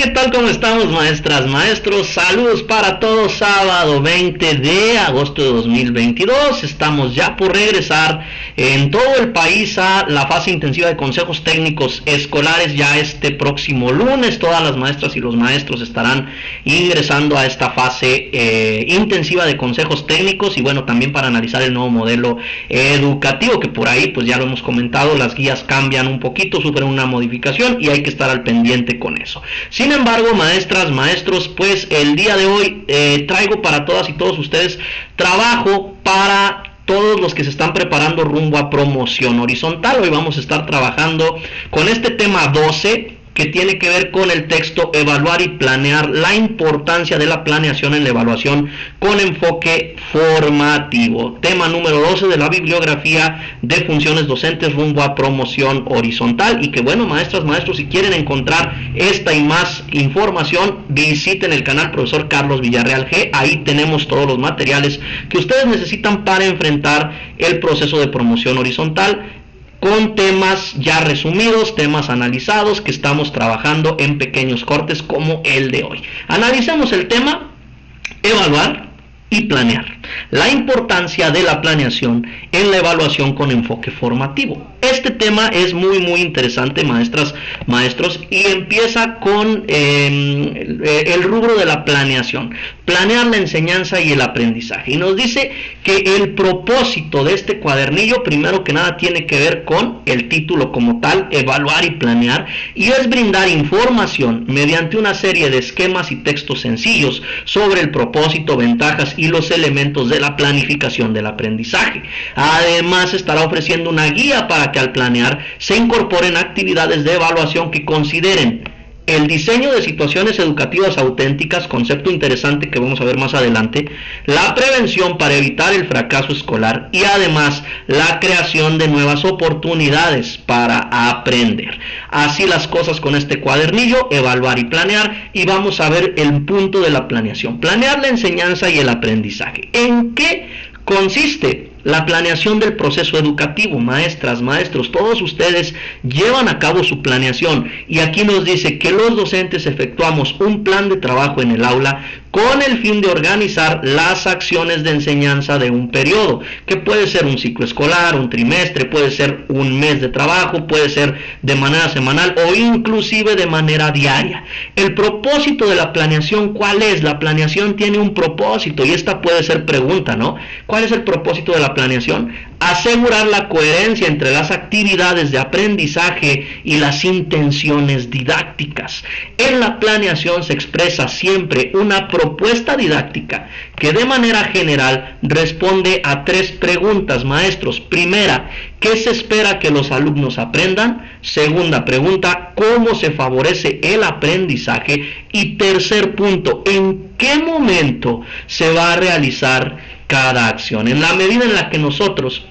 ¿qué tal? ¿Cómo estamos, maestras, maestros? Saludos para todos. Sábado 20 de agosto de 2022. Estamos ya por regresar en todo el país a la fase intensiva de consejos técnicos escolares. Ya este próximo lunes todas las maestras y los maestros estarán ingresando a esta fase intensiva de consejos técnicos, y bueno, también para analizar el nuevo modelo educativo, que por ahí pues ya lo hemos comentado, las guías cambian un poquito, sufren una modificación y hay que estar al pendiente con eso. Sin embargo, maestras, maestros, pues el día de hoy traigo para todas y todos ustedes trabajo para todos los que se están preparando rumbo a promoción horizontal. Hoy vamos a estar trabajando con este tema 12, que tiene que ver con el texto Evaluar y Planear, la importancia de la planeación en la evaluación con enfoque formativo. Tema número 12 de la bibliografía de funciones docentes rumbo a promoción horizontal. Y que bueno, maestras, maestros, si quieren encontrar esta y más información, visiten el canal Profesor Carlos Villarreal G. Ahí tenemos todos los materiales que ustedes necesitan para enfrentar el proceso de promoción horizontal, con temas ya resumidos, temas analizados, que estamos trabajando en pequeños cortes como el de hoy. Analicemos el tema Evaluar y Planear, la importancia de la planeación en la evaluación con enfoque formativo. Este tema es muy interesante, maestras, maestros, y empieza con el rubro de la planeación. Planear la enseñanza y el aprendizaje. Y nos dice que el propósito de este cuadernillo, primero que nada, tiene que ver con el título como tal, Evaluar y Planear, y es brindar información mediante una serie de esquemas y textos sencillos sobre el propósito, ventajas y los elementos de la planificación del aprendizaje. Además, estará ofreciendo una guía para que al planear se incorporen actividades de evaluación que consideren el diseño de situaciones educativas auténticas, concepto interesante que vamos a ver más adelante, la prevención para evitar el fracaso escolar y además la creación de nuevas oportunidades para aprender. Así las cosas con este cuadernillo, Evaluar y Planear, y vamos a ver el punto de la planeación. Planear la enseñanza y el aprendizaje. ¿En qué consiste la planeación del proceso educativo? Maestras, maestros, todos ustedes llevan a cabo su planeación, y aquí nos dice que los docentes efectuamos un plan de trabajo en el aula con el fin de organizar las acciones de enseñanza de un periodo, que puede ser un ciclo escolar, un trimestre, puede ser un mes de trabajo, puede ser de manera semanal o inclusive de manera diaria. El propósito de la planeación, ¿cuál es? La planeación tiene un propósito, y esta puede ser pregunta, ¿no? ¿Cuál es el propósito de la planeación? Asegurar la coherencia entre las actividades de aprendizaje y las intenciones didácticas. En la planeación se expresa siempre una propuesta didáctica que de manera general responde a tres preguntas, maestros. Primera, ¿qué se espera que los alumnos aprendan? Segunda pregunta, ¿cómo se favorece el aprendizaje? Y tercer punto, ¿en qué momento se va a realizar cada acción? En la medida en la que nosotros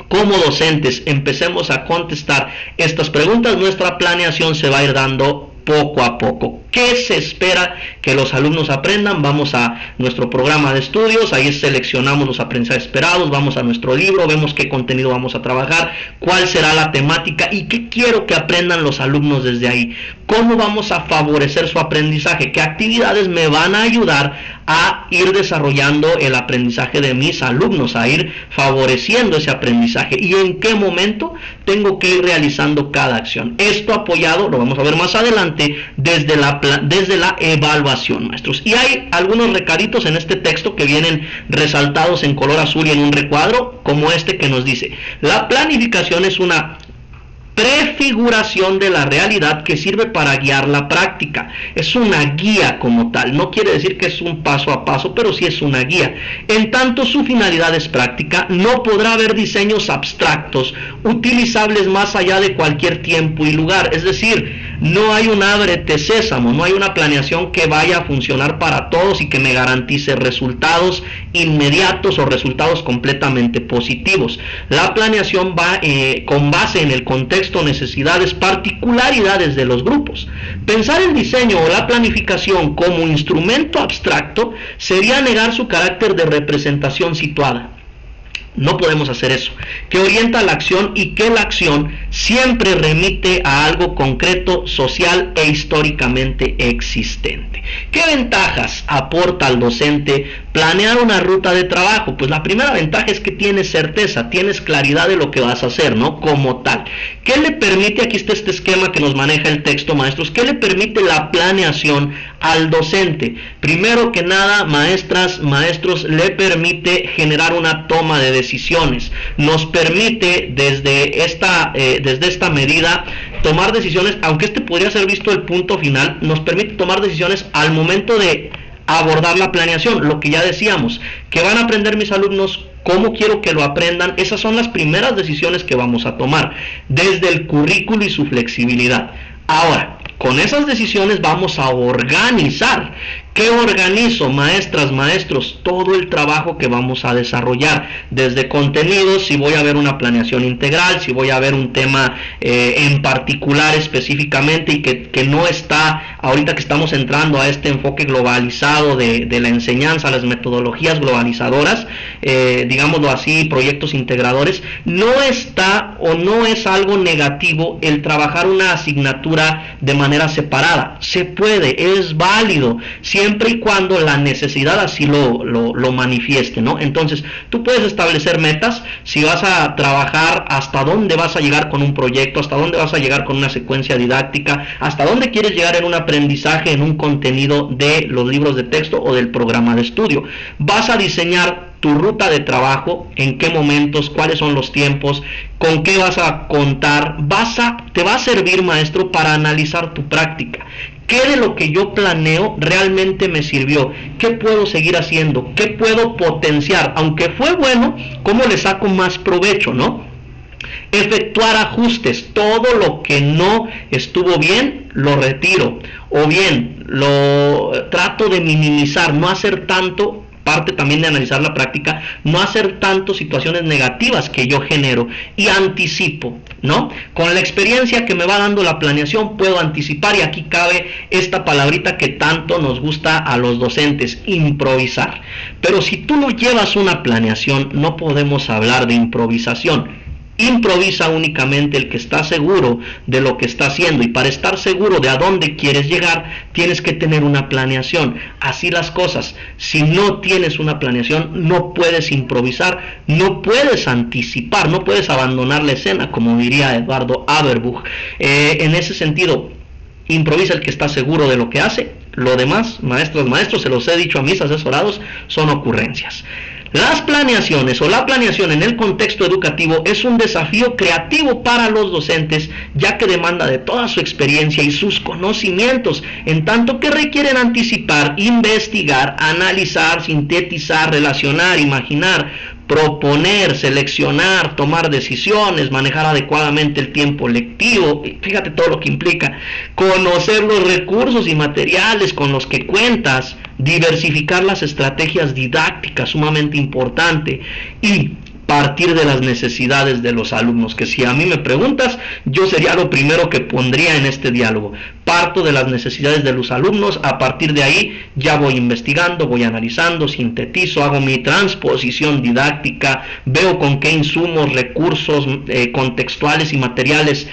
como docentes empecemos a contestar estas preguntas, nuestra planeación se va a ir dando poco a poco. ¿Qué se espera que los alumnos aprendan? Vamos a nuestro programa de estudios, ahí seleccionamos los aprendizajes esperados, vamos a nuestro libro, vemos qué contenido vamos a trabajar, cuál será la temática y qué quiero que aprendan los alumnos desde ahí. ¿Cómo vamos a favorecer su aprendizaje? ¿Qué actividades me van a ayudar a ir desarrollando el aprendizaje de mis alumnos, a ir favoreciendo ese aprendizaje? ¿Y en qué momento tengo que ir realizando cada acción? Esto apoyado, lo vamos a ver más adelante, desde la evaluación, maestros. Y hay algunos recaditos en este texto que vienen resaltados en color azul y en un recuadro, como este que nos dice: la planificación es una prefiguración de la realidad que sirve para guiar la práctica. Es una guía como tal, no quiere decir que es un paso a paso, pero sí es una guía. En tanto su finalidad es práctica, no podrá haber diseños abstractos utilizables más allá de cualquier tiempo y lugar. Es decir, no hay un ábrete sésamo, no hay una planeación que vaya a funcionar para todos y que me garantice resultados inmediatos o resultados completamente positivos. La planeación va con base en el contexto, necesidades, particularidades de los grupos. Pensar el diseño o la planificación como instrumento abstracto sería negar su carácter de representación situada. No podemos hacer eso. Que orienta la acción y que la acción siempre remite a algo concreto, social e históricamente existente. ¿Qué ventajas aporta al docente planear una ruta de trabajo? Pues la primera ventaja es que tienes certeza, tienes claridad de lo que vas a hacer, ¿no? Como tal. ¿Qué le permite? Aquí está este esquema que nos maneja el texto, maestros. ¿Qué le permite la planeación al docente? Primero que nada, maestras, maestros, le permite generar una toma de decisiones. Nos permite desde esta medida tomar decisiones, aunque este podría ser visto el punto final, nos permite tomar decisiones al momento de abordar la planeación, lo que ya decíamos, que van a aprender mis alumnos, cómo quiero que lo aprendan. Esas son las primeras decisiones que vamos a tomar, desde el currículo y su flexibilidad. Ahora, con esas decisiones vamos a organizar. ¿Qué organizo, maestras, maestros? Todo el trabajo que vamos a desarrollar, desde contenidos, si voy a ver una planeación integral, si voy a ver un tema en particular específicamente y que no está, ahorita que estamos entrando a este enfoque globalizado de la enseñanza, las metodologías globalizadoras, digámoslo así, proyectos integradores, no está o no es algo negativo el trabajar una asignatura de manera separada. Se puede, es válido, siempre y cuando la necesidad así lo manifieste, ¿no? Entonces, tú puedes establecer metas, si vas a trabajar hasta dónde vas a llegar con un proyecto, hasta dónde vas a llegar con una secuencia didáctica, hasta dónde quieres llegar en un aprendizaje, en un contenido de los libros de texto o del programa de estudio. Vas a diseñar tu ruta de trabajo, en qué momentos, cuáles son los tiempos, con qué vas a contar, te va a servir, maestro, para analizar tu práctica. ¿Qué de lo que yo planeo realmente me sirvió? ¿Qué puedo seguir haciendo? ¿Qué puedo potenciar? Aunque fue bueno, ¿cómo le saco más provecho, no? Efectuar ajustes. Todo lo que no estuvo bien, lo retiro. O bien, lo trato de minimizar, no hacer tanto. Parte también de analizar la práctica, no hacer tanto situaciones negativas que yo genero y anticipo, ¿no? Con la experiencia que me va dando la planeación puedo anticipar, y aquí cabe esta palabrita que tanto nos gusta a los docentes, improvisar. Pero si tú no llevas una planeación, no podemos hablar de improvisación. Improvisa únicamente el que está seguro de lo que está haciendo, y para estar seguro de a dónde quieres llegar tienes que tener una planeación. Así las cosas, si no tienes una planeación no puedes improvisar, no puedes anticipar, no puedes abandonar la escena, como diría Eduardo Aberbuch. En ese sentido, improvisa el que está seguro de lo que hace. Lo demás, maestros, se los he dicho a mis asesorados, son ocurrencias. Las planeaciones o la planeación en el contexto educativo es un desafío creativo para los docentes, ya que demanda de toda su experiencia y sus conocimientos, en tanto que requieren anticipar, investigar, analizar, sintetizar, relacionar, imaginar, proponer, seleccionar, tomar decisiones, manejar adecuadamente el tiempo lectivo, fíjate todo lo que implica, conocer los recursos y materiales con los que cuentas, diversificar las estrategias didácticas, sumamente importante, y partir de las necesidades de los alumnos, que si a mí me preguntas, yo sería lo primero que pondría en este diálogo. Parto de las necesidades de los alumnos, a partir de ahí ya voy investigando, voy analizando, sintetizo, hago mi transposición didáctica, veo con qué insumos, recursos contextuales y materiales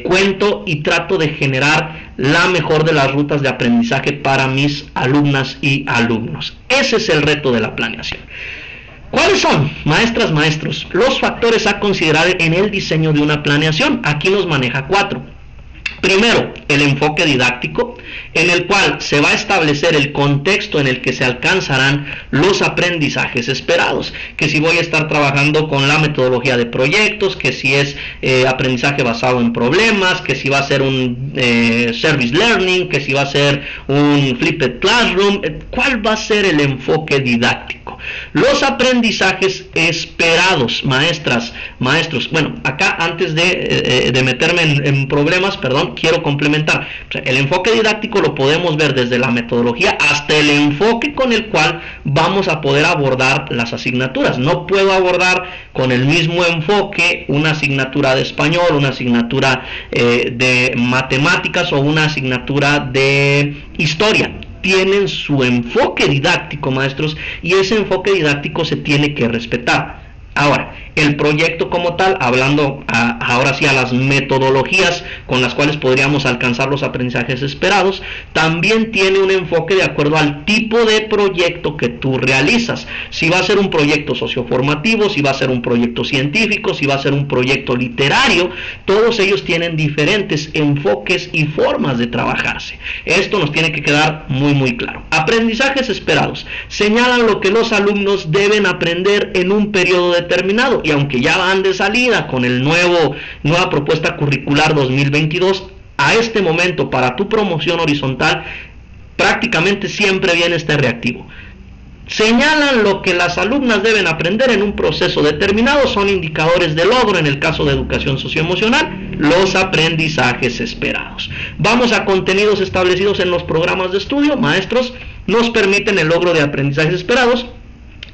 cuento, y trato de generar la mejor de las rutas de aprendizaje para mis alumnas y alumnos. Ese es el reto de la planeación. ¿Cuáles son, maestras, maestros, los factores a considerar en el diseño de una planeación? Aquí nos maneja 4. Primero, el enfoque didáctico, en el cual se va a establecer el contexto en el que se alcanzarán los aprendizajes esperados, que si voy a estar trabajando con la metodología de proyectos, que si es aprendizaje basado en problemas, que si va a ser un service learning, que si va a ser un flipped classroom, ¿cuál va a ser el enfoque didáctico? Los aprendizajes esperados, maestras, maestros. Bueno, acá antes de meterme en problemas, perdón, quiero complementar. O sea, el enfoque didáctico lo podemos ver desde la metodología hasta el enfoque con el cual vamos a poder abordar las asignaturas. No puedo abordar con el mismo enfoque una asignatura de español, una asignatura de matemáticas o una asignatura de historia. Tienen su enfoque didáctico, maestros, y ese enfoque didáctico se tiene que respetar. Ahora, el proyecto como tal, hablando ahora sí a las metodologías con las cuales podríamos alcanzar los aprendizajes esperados, también tiene un enfoque de acuerdo al tipo de proyecto que tú realizas. Si va a ser un proyecto socioformativo, si va a ser un proyecto científico, si va a ser un proyecto literario, todos ellos tienen diferentes enfoques y formas de trabajarse. Esto nos tiene que quedar muy claro. Aprendizajes esperados señalan lo que los alumnos deben aprender en un periodo determinado, y aunque ya van de salida con el nueva propuesta curricular 2022, a este momento para tu promoción horizontal prácticamente siempre viene este reactivo. Señalan lo que las alumnas deben aprender en un proceso determinado, son indicadores de logro en el caso de educación socioemocional, los aprendizajes esperados. Vamos a contenidos establecidos en los programas de estudio, maestros, nos permiten el logro de aprendizajes esperados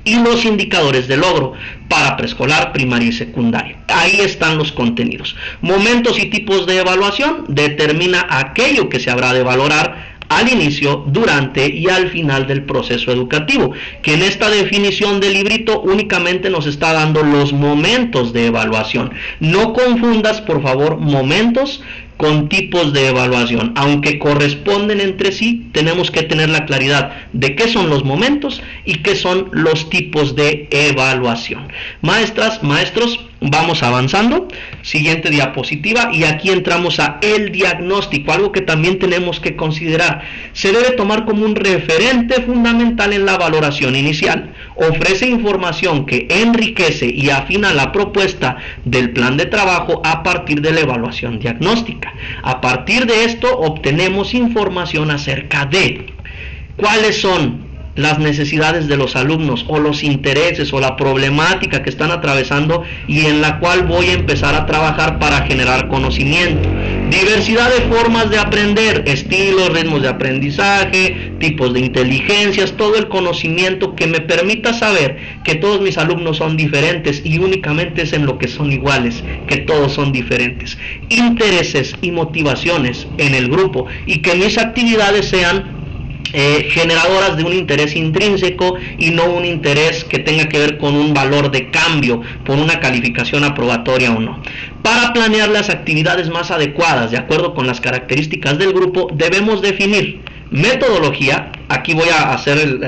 y los indicadores de logro para preescolar, primaria y secundaria. Ahí están los contenidos. Momentos y tipos de evaluación, determina aquello que se habrá de valorar al inicio, durante y al final del proceso educativo, que en esta definición del librito únicamente nos está dando los momentos de evaluación. No confundas, por favor, momentos con tipos de evaluación. Aunque corresponden entre sí, tenemos que tener la claridad de qué son los momentos y qué son los tipos de evaluación. Maestras, maestros, vamos avanzando. Siguiente diapositiva, y aquí entramos a el diagnóstico, algo que también tenemos que considerar. Se debe tomar como un referente fundamental en la valoración inicial. Ofrece información que enriquece y afina la propuesta del plan de trabajo a partir de la evaluación diagnóstica. A partir de esto obtenemos información acerca de cuáles son las necesidades de los alumnos, o los intereses, o la problemática que están atravesando y en la cual voy a empezar a trabajar para generar conocimiento. Diversidad de formas de aprender, estilos, ritmos de aprendizaje, tipos de inteligencias, todo el conocimiento que me permita saber que todos mis alumnos son diferentes y únicamente es en lo que son iguales, que todos son diferentes. Intereses y motivaciones en el grupo, y que mis actividades sean generadoras de un interés intrínseco y no un interés que tenga que ver con un valor de cambio por una calificación aprobatoria o no. Para planear las actividades más adecuadas de acuerdo con las características del grupo, debemos definir metodología. Aquí voy a hacer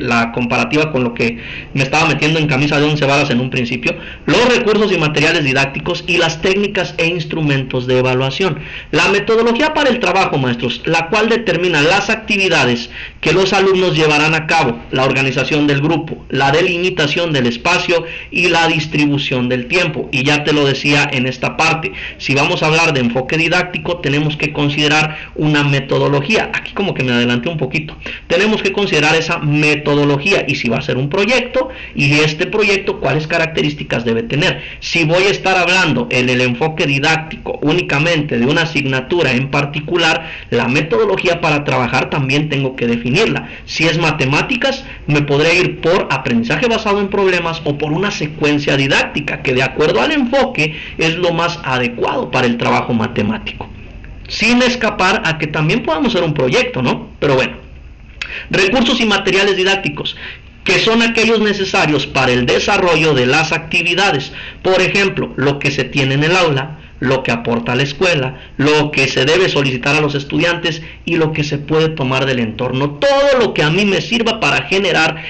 la comparativa con lo que me estaba metiendo en camisa de 11 varas en un principio. Los recursos y materiales didácticos y las técnicas e instrumentos de evaluación. La metodología para el trabajo, maestros, la cual determina las actividades que los alumnos llevarán a cabo, la organización del grupo, la delimitación del espacio y la distribución del tiempo. Y ya te lo decía en esta parte, si vamos a hablar de enfoque didáctico, tenemos que considerar una metodología. Aquí como que me adelanté un poquito. Tenemos que considerar esa metodología, y si va a ser un proyecto, y este proyecto cuáles características debe tener. Si voy a estar hablando en el enfoque didáctico únicamente de una asignatura en particular, la metodología para trabajar también tengo que definirla. Si es matemáticas, me podré ir por aprendizaje basado en problemas o por una secuencia didáctica que de acuerdo al enfoque es lo más adecuado para el trabajo matemático, sin escapar a que también podamos hacer un proyecto, ¿no? Pero bueno, recursos y materiales didácticos, que son aquellos necesarios para el desarrollo de las actividades. Por ejemplo, lo que se tiene en el aula, lo que aporta a la escuela, lo que se debe solicitar a los estudiantes y lo que se puede tomar del entorno. Todo lo que a mí me sirva para generar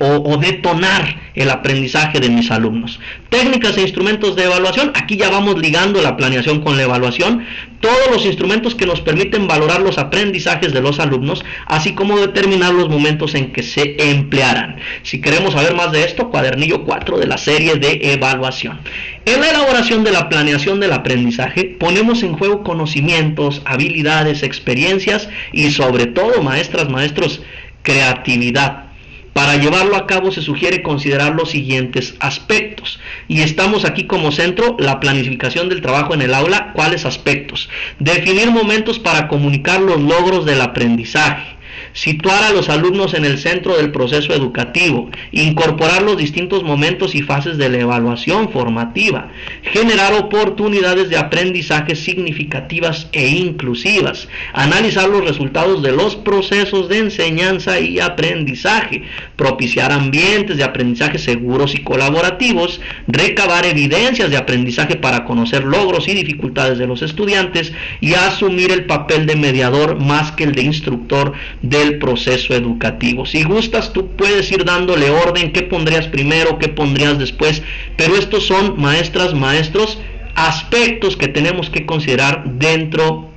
o detonar el aprendizaje de mis alumnos. Técnicas e instrumentos de evaluación. Aquí ya vamos ligando la planeación con la evaluación. Todos los instrumentos que nos permiten valorar los aprendizajes de los alumnos, así como determinar los momentos en que se emplearán. Si queremos saber más de esto, cuadernillo 4 de la serie de evaluación. En la elaboración de la planeación del aprendizaje, ponemos en juego conocimientos, habilidades, experiencias y sobre todo, maestras, maestros, creatividad. Para llevarlo a cabo se sugiere considerar los siguientes aspectos, y estamos aquí como centro la planificación del trabajo en el aula. ¿Cuáles aspectos? Definir momentos para comunicar los logros del aprendizaje, situar a los alumnos en el centro del proceso educativo, incorporar los distintos momentos y fases de la evaluación formativa, generar oportunidades de aprendizaje significativas e inclusivas, analizar los resultados de los procesos de enseñanza y aprendizaje, propiciar ambientes de aprendizaje seguros y colaborativos, recabar evidencias de aprendizaje para conocer logros y dificultades de los estudiantes y asumir el papel de mediador más que el de instructor del proceso educativo. Si gustas, tú puedes ir dándole orden, qué pondrías primero, qué pondrías después, pero estos son, maestras, maestros, aspectos que tenemos que considerar dentro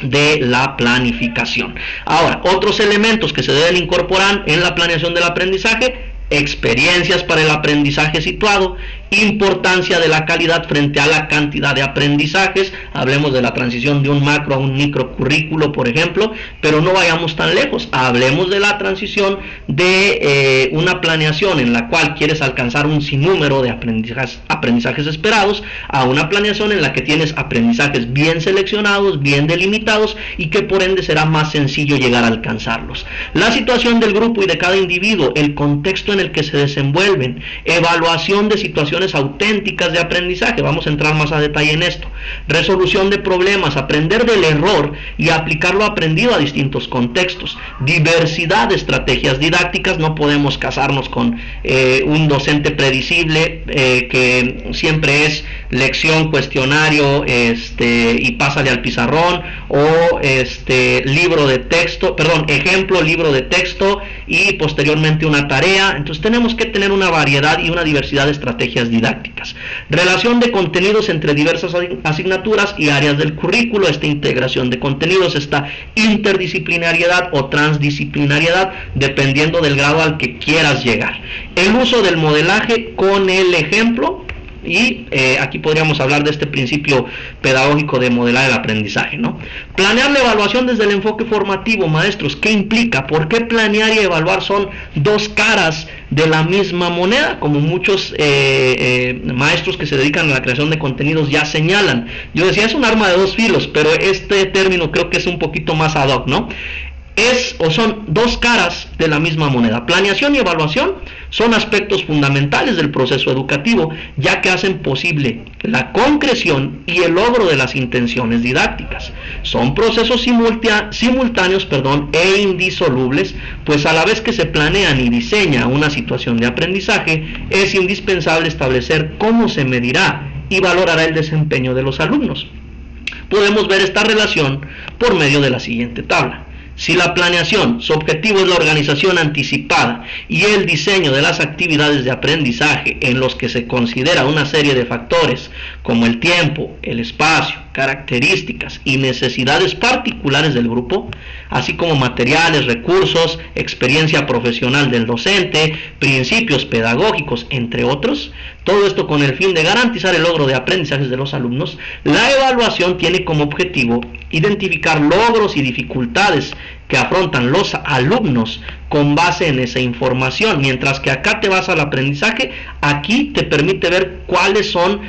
de la planificación. Ahora, otros elementos que se deben incorporar en la planeación del aprendizaje: experiencias para el aprendizaje situado, importancia de la calidad frente a la cantidad de aprendizajes. Hablemos de la transición de un macro a un micro currículo, por ejemplo, pero no vayamos tan lejos. Hablemos de la transición de una planeación en la cual quieres alcanzar un sinnúmero de aprendizajes esperados, a una planeación en la que tienes aprendizajes bien seleccionados, bien delimitados, y que por ende será más sencillo llegar a alcanzarlos. La situación del grupo y de cada individuo, el contexto en el que se desenvuelven, evaluación de situaciones auténticas de aprendizaje, vamos a entrar más a detalle en esto, resolución de problemas, aprender del error y aplicar lo aprendido a distintos contextos, diversidad de estrategias didácticas. No podemos casarnos con un docente predecible que siempre es lección, cuestionario y pásale al pizarrón, o libro de texto, ejemplo, libro de texto y posteriormente una tarea. Entonces tenemos que tener una variedad y una diversidad de estrategias didácticas. Relación de contenidos entre diversas asignaturas y áreas del currículo, esta integración de contenidos, esta interdisciplinariedad o transdisciplinariedad, dependiendo del grado al que quieras llegar. El uso del modelaje con el ejemplo. Y aquí podríamos hablar de este principio pedagógico de modelar el aprendizaje, ¿no? Planear la evaluación desde el enfoque formativo, maestros. ¿Qué implica? ¿Por qué planear y evaluar son dos caras de la misma moneda? Como muchos maestros que se dedican a la creación de contenidos ya señalan. Yo decía, es un arma de dos filos, pero este término creo que es un poquito más ad hoc, ¿no? Son dos caras de la misma moneda. Planeación y evaluación son aspectos fundamentales del proceso educativo, ya que hacen posible la concreción y el logro de las intenciones didácticas. Son procesos simultáneos e indisolubles, pues a la vez que se planean y diseña una situación de aprendizaje, es indispensable establecer cómo se medirá y valorará el desempeño de los alumnos. Podemos ver esta relación por medio de la siguiente tabla. Si la planeación, su objetivo es la organización anticipada y el diseño de las actividades de aprendizaje en los que se considera una serie de factores como el tiempo, el espacio, características y necesidades particulares del grupo, así como materiales, recursos, experiencia profesional del docente, principios pedagógicos, entre otros, todo esto con el fin de garantizar el logro de aprendizajes de los alumnos, la evaluación tiene como objetivo identificar logros y dificultades que afrontan los alumnos con base en esa información, mientras que acá te vas al aprendizaje, aquí te permite ver cuáles son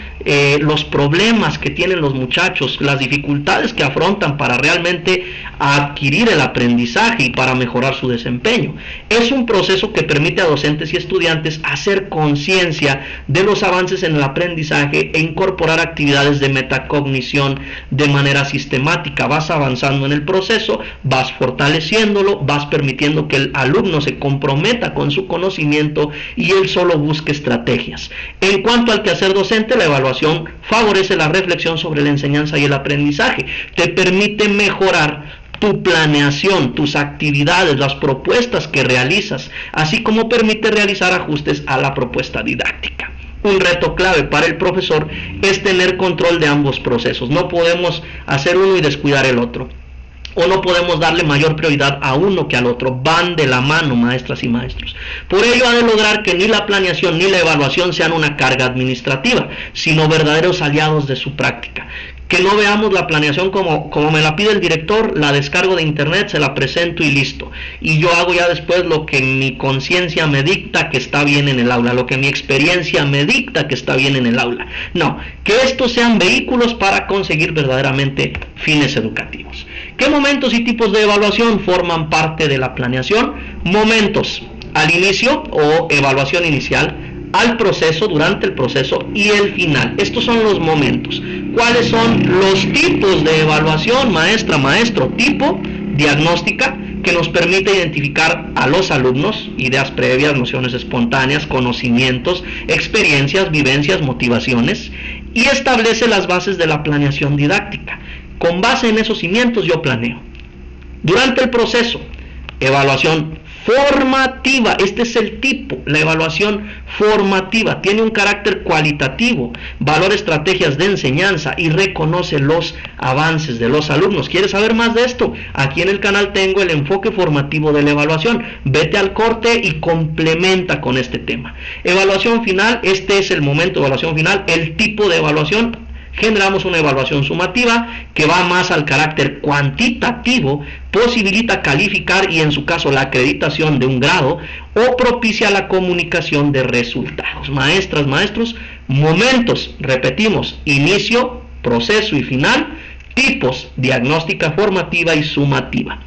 los problemas que tienen los muchachos, las dificultades que afrontan para realmente adquirir el aprendizaje y para mejorar su desempeño. Es un proceso que permite a docentes y estudiantes hacer conciencia de los avances en el aprendizaje e incorporar actividades de metacognición de manera sistemática. Vas avanzando en el proceso, vas fortaleciéndolo, vas permitiendo que el alumno se comprometa con su conocimiento y él solo busque estrategias. En cuanto al quehacer docente, la evaluación favorece la reflexión sobre la enseñanza y el aprendizaje, te permite mejorar tu planeación, tus actividades, las propuestas que realizas, así como permite realizar ajustes a la propuesta didáctica. Un reto clave para el profesor es tener control de ambos procesos. No podemos hacer uno y descuidar el otro, o no podemos darle mayor prioridad a uno que al otro. Van de la mano, maestras y maestros. Por ello ha de lograr que ni la planeación ni la evaluación sean una carga administrativa, sino verdaderos aliados de su práctica. Que no veamos la planeación como me la pide el director, la descargo de internet, se la presento y listo. Y yo hago ya después lo que mi conciencia me dicta que está bien en el aula, lo que mi experiencia me dicta que está bien en el aula. No, que estos sean vehículos para conseguir verdaderamente fines educativos. ¿Qué ¿Qué momentos y tipos de evaluación forman parte de la planeación? Momentos al inicio o evaluación inicial, al proceso, durante el proceso y el final. Estos son los momentos. ¿Cuáles son los tipos de evaluación, maestra, maestro? Tipo, diagnóstica, que nos permite identificar a los alumnos, ideas previas, nociones espontáneas, conocimientos, experiencias, vivencias, motivaciones, y establece las bases de la planeación didáctica. Con base en esos cimientos yo planeo. Durante el proceso, evaluación formativa, este es el tipo, la evaluación formativa, tiene un carácter cualitativo, valora estrategias de enseñanza y reconoce los avances de los alumnos. ¿Quieres saber más de esto? Aquí en el canal tengo el enfoque formativo de la evaluación, vete al corte y complementa con este tema. Evaluación final, este es el momento de evaluación final, el tipo de evaluación. Generamos una evaluación sumativa que va más al carácter cuantitativo, posibilita calificar y en su caso la acreditación de un grado o propicia la comunicación de resultados. Maestras, maestros, momentos, repetimos, inicio, proceso y final, tipos, diagnóstica, formativa y sumativa.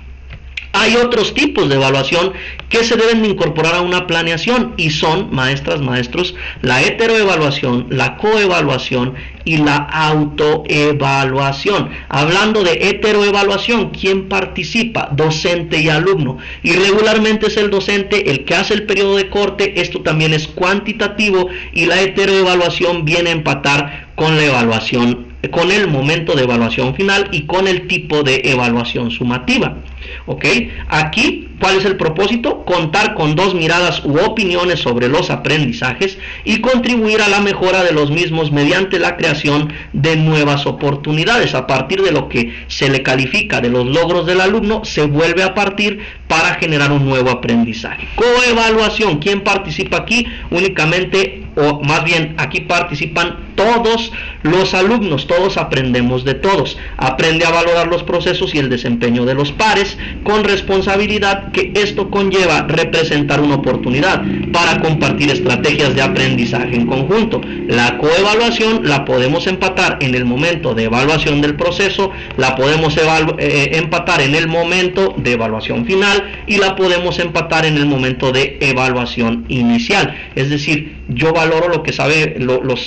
Hay otros tipos de evaluación que se deben de incorporar a una planeación y son, maestras, maestros, la heteroevaluación, la coevaluación y la autoevaluación. Hablando de heteroevaluación, ¿quién participa? Docente y alumno. Y regularmente es el docente el que hace el periodo de corte. Esto también es cuantitativo y la heteroevaluación viene a empatar con la evaluación, con el momento de evaluación final y con el tipo de evaluación sumativa. ¿Ok? Aquí, ¿cuál es el propósito? Contar con dos miradas u opiniones sobre los aprendizajes y contribuir a la mejora de los mismos mediante la creación de nuevas oportunidades. A partir de lo que se le califica de los logros del alumno, se vuelve a partir para generar un nuevo aprendizaje. Coevaluación, ¿quién participa aquí? Únicamente, o más bien, aquí participan todos los alumnos, todos aprendemos de todos. Aprende a valorar los procesos y el desempeño de los pares con responsabilidad, que esto conlleva representar una oportunidad para compartir estrategias de aprendizaje en conjunto. La coevaluación la podemos empatar en el momento de evaluación del proceso, la podemos empatar en el momento de evaluación final y la podemos empatar en el momento de evaluación inicial. Es decir, yo valoro lo que sabe,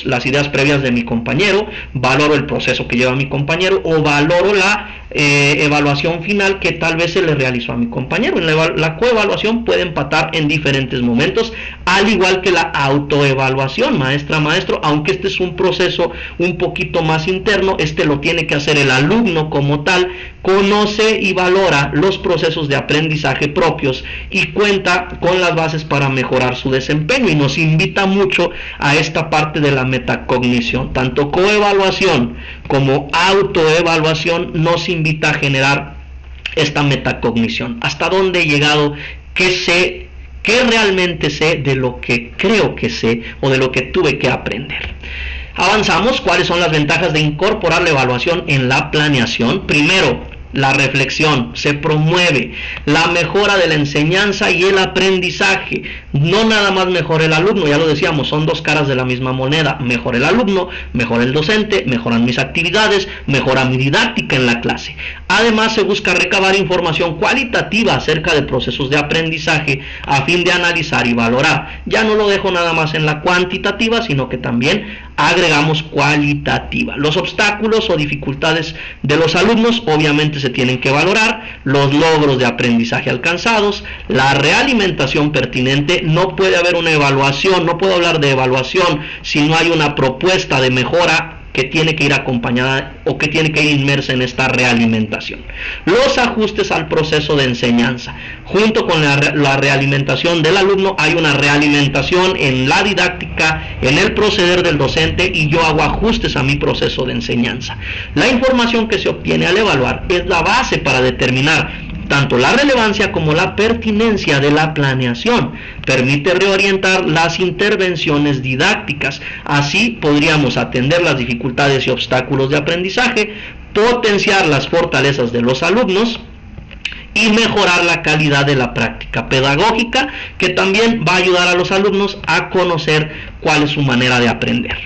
las ideas previas de mi compañero, valoro el proceso que lleva mi compañero o valoro la evaluación final que tal vez se le realizó a mi compañero. La coevaluación puede empatar en diferentes momentos, al igual que la autoevaluación, maestra, maestro, aunque este es un proceso un poquito más interno, este lo tiene que hacer el alumno como tal, conoce y valora los procesos de aprendizaje propios y cuenta con las bases para mejorar su desempeño y nos invita mucho a esta parte de la metacognición. Tanto coevaluación como autoevaluación nos invita a generar esta metacognición. ¿Hasta dónde he llegado? ¿Qué realmente sé de lo que creo que sé o de lo que tuve que aprender? Avanzamos. ¿Cuáles son las ventajas de incorporar la evaluación en la planeación? Primero, la reflexión. Se promueve la mejora de la enseñanza y el aprendizaje. No nada más mejora el alumno, ya lo decíamos, son dos caras de la misma moneda. Mejora el alumno, mejora el docente, mejoran mis actividades, mejora mi didáctica en la clase. Además, se busca recabar información cualitativa acerca de procesos de aprendizaje a fin de analizar y valorar. Ya no lo dejo nada más en la cuantitativa, sino que también agregamos cualitativa. Los obstáculos o dificultades de los alumnos obviamente se tienen que valorar, los logros de aprendizaje alcanzados, la realimentación pertinente. No puede haber una evaluación, no puedo hablar de evaluación si no hay una propuesta de mejora que tiene que ir acompañada o que tiene que ir inmersa en esta realimentación. Los ajustes al proceso de enseñanza. Junto con la realimentación del alumno hay una realimentación en la didáctica, en el proceder del docente y yo hago ajustes a mi proceso de enseñanza. La información que se obtiene al evaluar es la base para determinar tanto la relevancia como la pertinencia de la planeación. Permite reorientar las intervenciones didácticas. Así podríamos atender las dificultades y obstáculos de aprendizaje, potenciar las fortalezas de los alumnos y mejorar la calidad de la práctica pedagógica, que también va a ayudar a los alumnos a conocer cuál es su manera de aprender.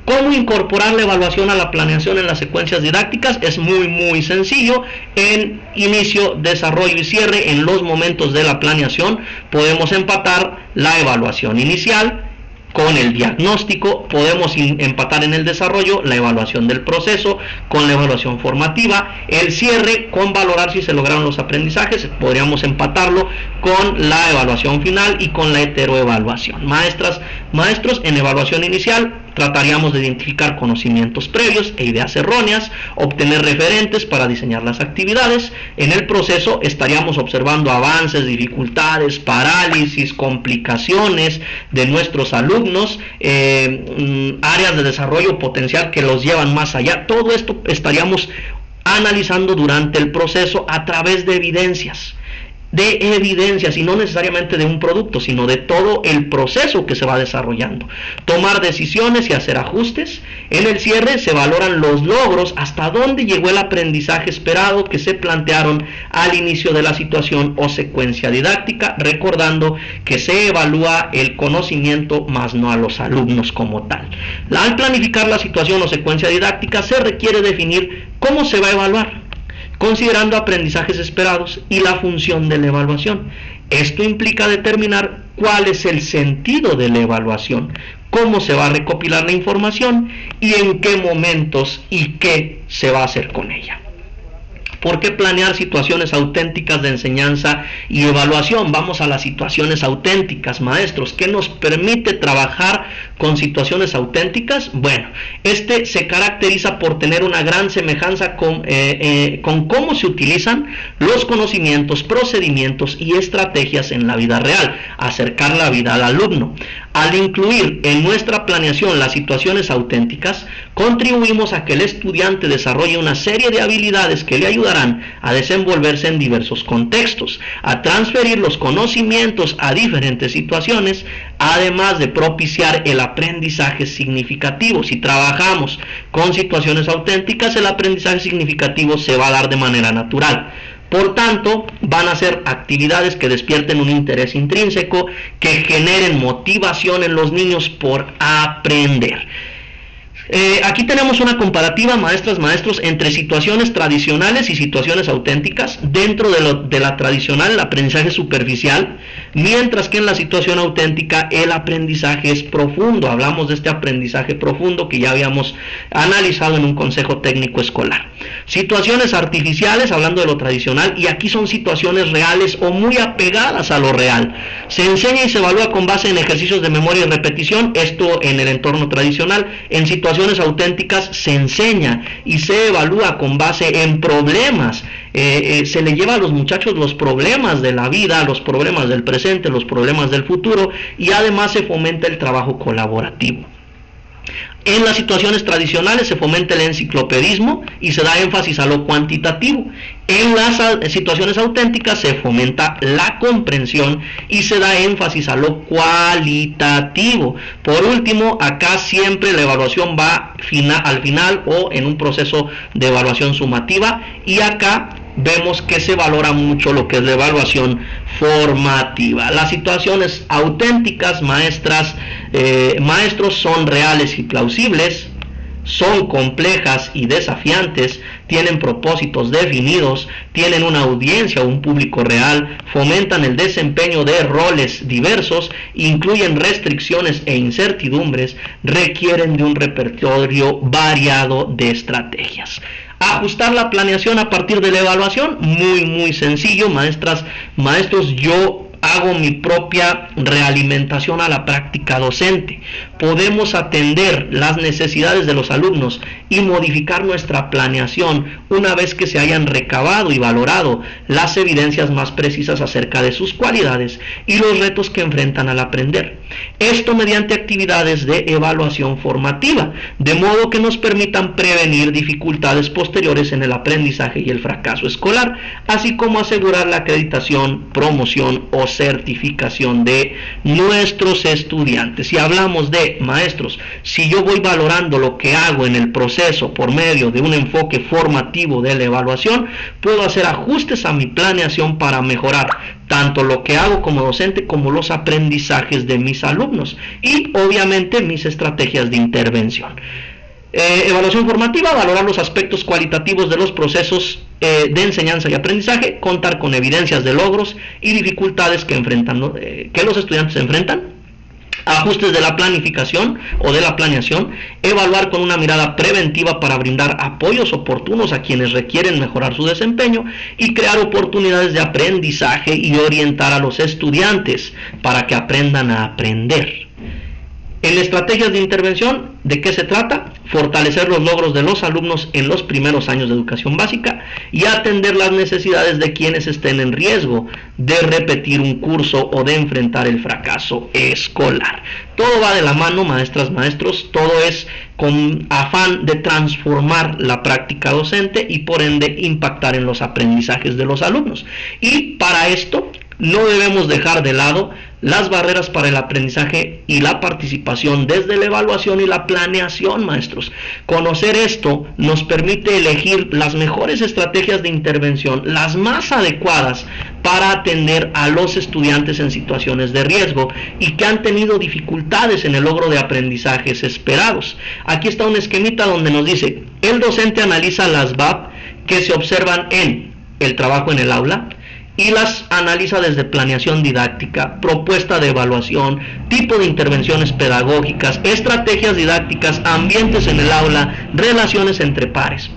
¿Cómo incorporar la evaluación a la planeación en las secuencias didácticas? Es muy sencillo. En inicio, desarrollo y cierre, en los momentos de la planeación, podemos empatar la evaluación inicial con el diagnóstico, podemos empatar en el desarrollo la evaluación del proceso con la evaluación formativa, el cierre con valorar si se lograron los aprendizajes, podríamos empatarlo con la evaluación final y con la heteroevaluación. Maestros, en evaluación inicial trataríamos de identificar conocimientos previos e ideas erróneas, obtener referentes para diseñar las actividades. En el proceso estaríamos observando avances, dificultades, parálisis, complicaciones de nuestros alumnos, áreas de desarrollo potencial que los llevan más allá. Todo esto estaríamos analizando durante el proceso a través de evidencias y no necesariamente de un producto, sino de todo el proceso que se va desarrollando. Tomar decisiones y hacer ajustes. En el cierre se valoran los logros, hasta dónde llegó el aprendizaje esperado que se plantearon al inicio de la situación o secuencia didáctica, recordando que se evalúa el conocimiento más no a los alumnos como tal. Al planificar la situación o secuencia didáctica se requiere definir cómo se va a evaluar, considerando aprendizajes esperados y la función de la evaluación. Esto implica determinar cuál es el sentido de la evaluación, cómo se va a recopilar la información y en qué momentos y qué se va a hacer con ella. ¿Por qué planear situaciones auténticas de enseñanza y evaluación? Vamos a las situaciones auténticas, maestros. ¿Qué nos permite trabajar con situaciones auténticas? Bueno, este se caracteriza por tener una gran semejanza con cómo se utilizan los conocimientos, procedimientos y estrategias en la vida real, acercar la vida al alumno. Al incluir en nuestra planeación las situaciones auténticas, contribuimos a que el estudiante desarrolle una serie de habilidades que le ayudarán a desenvolverse en diversos contextos, a transferir los conocimientos a diferentes situaciones, además de propiciar el aprendizaje significativo. Si trabajamos con situaciones auténticas, el aprendizaje significativo se va a dar de manera natural. Por tanto, van a ser actividades que despierten un interés intrínseco, que generen motivación en los niños por aprender. Aquí tenemos una comparativa, maestros, entre situaciones tradicionales y situaciones auténticas. Dentro de la tradicional, el aprendizaje es superficial, mientras que en la situación auténtica el aprendizaje es profundo. Hablamos de este aprendizaje profundo que ya habíamos analizado en un consejo técnico escolar. Situaciones artificiales, hablando de lo tradicional, y aquí son situaciones reales o muy apegadas a lo real. Se enseña y se evalúa con base en ejercicios de memoria y repetición, esto en el entorno tradicional. En situaciones auténticas se enseña y se evalúa con base en problemas. Se le lleva a los muchachos los problemas de la vida, los problemas del presente, los problemas del futuro, y además se fomenta el trabajo colaborativo. En las situaciones tradicionales se fomenta el enciclopedismo y se da énfasis a lo cuantitativo. En las situaciones auténticas se fomenta la comprensión y se da énfasis a lo cualitativo. Por último, acá siempre la evaluación va al final o en un proceso de evaluación sumativa, y acá vemos que se valora mucho lo que es la evaluación formativa. Las situaciones auténticas, maestros, son reales y plausibles, son complejas y desafiantes, tienen propósitos definidos, tienen una audiencia o un público real, fomentan el desempeño de roles diversos, incluyen restricciones e incertidumbres, requieren de un repertorio variado de estrategias. Ajustar la planeación a partir de la evaluación, muy sencillo, maestros, yo hago mi propia realimentación a la práctica docente. Podemos atender las necesidades de los alumnos y modificar nuestra planeación una vez que se hayan recabado y valorado las evidencias más precisas acerca de sus cualidades y los retos que enfrentan al aprender. Esto mediante actividades de evaluación formativa, de modo que nos permitan prevenir dificultades posteriores en el aprendizaje y el fracaso escolar, así como asegurar la acreditación, promoción o certificación de nuestros estudiantes. Si hablamos de maestros, si yo voy valorando lo que hago en el proceso por medio de un enfoque formativo de la evaluación, puedo hacer ajustes a mi planeación para mejorar tanto lo que hago como docente como los aprendizajes de mis alumnos y obviamente mis estrategias de intervención. Evaluación formativa, valorar los aspectos cualitativos de los procesos de enseñanza y aprendizaje, contar con evidencias de logros y dificultades que los estudiantes enfrentan, ajustes de la planificación o de la planeación, evaluar con una mirada preventiva para brindar apoyos oportunos a quienes requieren mejorar su desempeño y crear oportunidades de aprendizaje y orientar a los estudiantes para que aprendan a aprender. En estrategias de intervención, ¿de qué se trata? Fortalecer los logros de los alumnos en los primeros años de educación básica y atender las necesidades de quienes estén en riesgo de repetir un curso o de enfrentar el fracaso escolar. Todo va de la mano, maestras, maestros, todo es con afán de transformar la práctica docente y por ende impactar en los aprendizajes de los alumnos. Y para esto no debemos dejar de lado las barreras para el aprendizaje y la participación desde la evaluación y la planeación, maestros. Conocer esto nos permite elegir las mejores estrategias de intervención, las más adecuadas para atender a los estudiantes en situaciones de riesgo y que han tenido dificultades en el logro de aprendizajes esperados. Aquí está un esquemita donde nos dice, el docente analiza las VAP que se observan en el trabajo en el aula, y las analiza desde planeación didáctica, propuesta de evaluación, tipo de intervenciones pedagógicas, estrategias didácticas, ambientes en el aula, relaciones entre pares.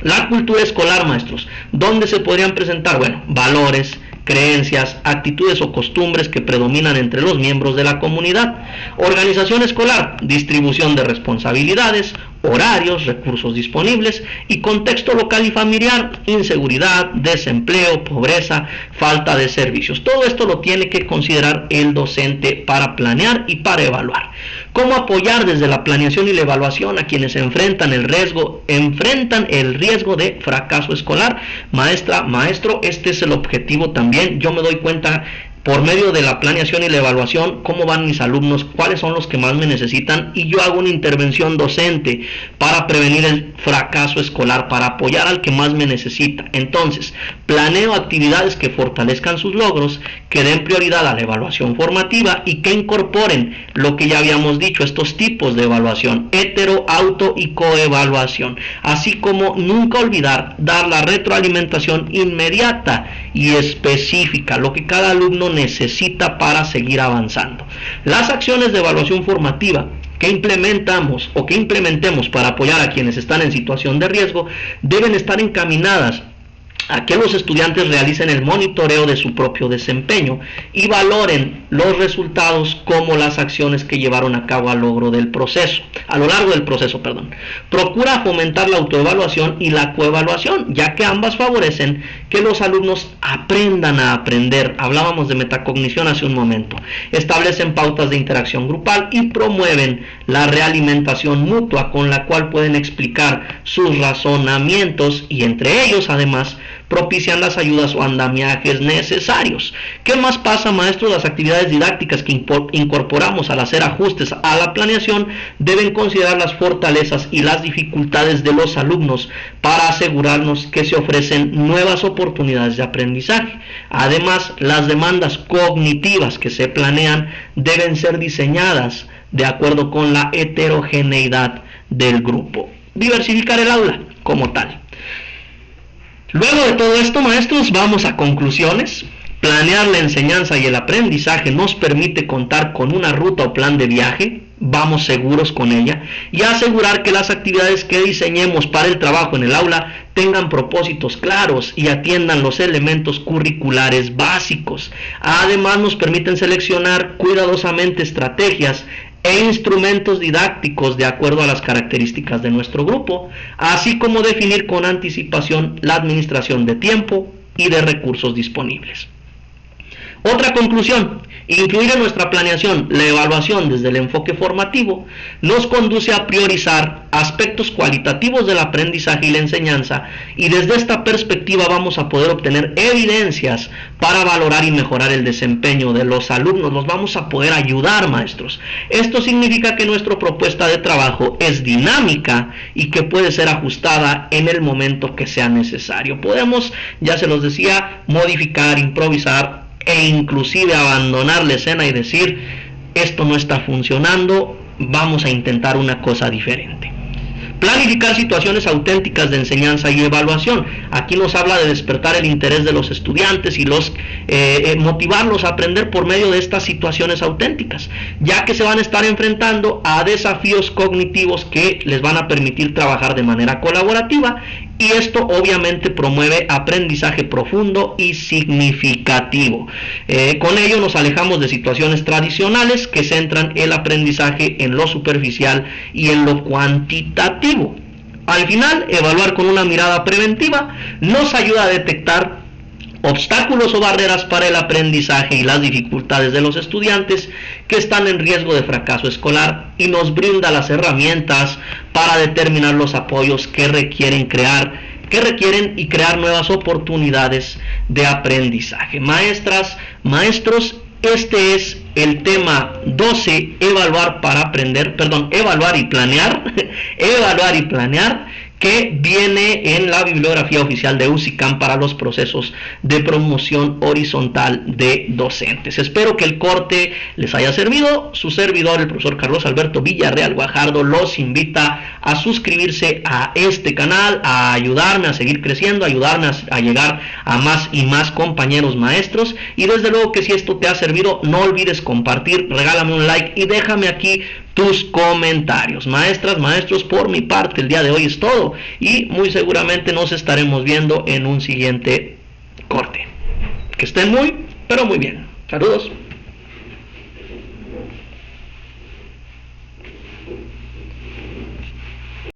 La cultura escolar, maestros, ¿dónde se podrían presentar? Bueno, valores, creencias, actitudes o costumbres que predominan entre los miembros de la comunidad. Organización escolar, distribución de responsabilidades, horarios, recursos disponibles y contexto local y familiar, inseguridad, desempleo, pobreza, falta de servicios. Todo esto lo tiene que considerar el docente para planear y para evaluar. ¿Cómo apoyar desde la planeación y la evaluación a quienes enfrentan el riesgo de fracaso escolar? Maestra, maestro, este es el objetivo también. Yo me doy cuenta por medio de la planeación y la evaluación, cómo van mis alumnos, cuáles son los que más me necesitan, y yo hago una intervención docente para prevenir el fracaso escolar, para apoyar al que más me necesita. Entonces, planeo actividades que fortalezcan sus logros, que den prioridad a la evaluación formativa y que incorporen lo que ya habíamos dicho, estos tipos de evaluación, hetero, auto y coevaluación, así como nunca olvidar dar la retroalimentación inmediata y específica, lo que cada alumno necesita para seguir avanzando. Las acciones de evaluación formativa que implementemos para apoyar a quienes están en situación de riesgo deben estar encaminadas a que los estudiantes realicen el monitoreo de su propio desempeño y valoren los resultados como las acciones que llevaron a cabo a lo largo del proceso. Procura fomentar la autoevaluación y la coevaluación, ya que ambas favorecen que los alumnos aprendan a aprender. Hablábamos de metacognición hace un momento. Establecen pautas de interacción grupal y promueven la realimentación mutua, con la cual pueden explicar sus razonamientos y entre ellos además propician las ayudas o andamiajes necesarios. ¿Qué más pasa, maestros? Las actividades didácticas que incorporamos al hacer ajustes a la planeación deben considerar las fortalezas y las dificultades de los alumnos para asegurarnos que se ofrecen nuevas oportunidades de aprendizaje. Además, las demandas cognitivas que se planean deben ser diseñadas de acuerdo con la heterogeneidad del grupo. Diversificar el aula como tal. Luego de todo esto, maestros, vamos a conclusiones. Planear la enseñanza y el aprendizaje nos permite contar con una ruta o plan de viaje, vamos seguros con ella, y asegurar que las actividades que diseñemos para el trabajo en el aula tengan propósitos claros y atiendan los elementos curriculares básicos. Además, nos permiten seleccionar cuidadosamente estrategias e instrumentos didácticos de acuerdo a las características de nuestro grupo, así como definir con anticipación la administración de tiempo y de recursos disponibles. Otra conclusión: incluir en nuestra planeación la evaluación desde el enfoque formativo nos conduce a priorizar aspectos cualitativos del aprendizaje y la enseñanza, y desde esta perspectiva vamos a poder obtener evidencias para valorar y mejorar el desempeño de los alumnos. Los vamos a poder ayudar, maestros. Esto significa que nuestra propuesta de trabajo es dinámica y que puede ser ajustada en el momento que sea necesario. Podemos, ya se los decía, modificar, improvisar e inclusive abandonar la escena y decir, esto no está funcionando, vamos a intentar una cosa diferente. Planificar situaciones auténticas de enseñanza y evaluación. Aquí nos habla de despertar el interés de los estudiantes y motivarlos a aprender por medio de estas situaciones auténticas, ya que se van a estar enfrentando a desafíos cognitivos que les van a permitir trabajar de manera colaborativa, y esto obviamente promueve aprendizaje profundo y significativo. Con ello nos alejamos de situaciones tradicionales que centran el aprendizaje en lo superficial y en lo cuantitativo. Al final, evaluar con una mirada preventiva nos ayuda a detectar obstáculos o barreras para el aprendizaje y las dificultades de los estudiantes que están en riesgo de fracaso escolar, y nos brinda las herramientas para determinar los apoyos que requieren y crear nuevas oportunidades de aprendizaje. Maestras, maestros, este es el tema 12, evaluar y planear, evaluar y planear, que viene en la bibliografía oficial de UCICAM para los procesos de promoción horizontal de docentes. Espero que el corte les haya servido. Su servidor, el profesor Carlos Alberto Villarreal Guajardo, los invita a suscribirse a este canal, a ayudarme a seguir creciendo, a ayudarme a llegar a más y más compañeros maestros, y desde luego que si esto te ha servido, no olvides compartir, regálame un like y déjame aquí tus comentarios. Maestras, maestros, por mi parte el día de hoy es todo, y muy seguramente nos estaremos viendo en un siguiente corte. Que estén muy, pero muy bien. Saludos.